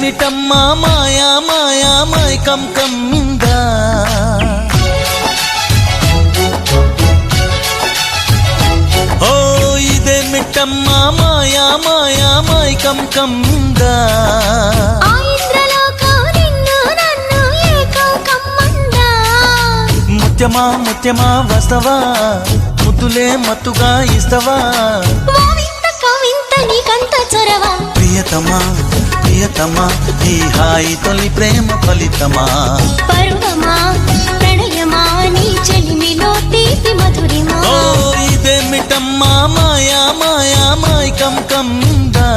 ఇదేమిటమ్మా మాయా మాయా మైకం కమ్మిందా ఓ ఇదేమిటమ్మా మాయా మాయా మైకం కమ్మిందా ముత్యమా ముత్యమా వస్తవా ముద్దులే మత్తుగా ఇస్తవా ప్రియతమా ప్రియతమా ఈ హాయి తొలి ప్రేమ ఫలితమా పరువమా ప్రణయమా నీ చెలిమిలో తీపి మధురిమా ఓ ఇదేమిటమ్మా మాయా మాయా మైకం కమ్మిందా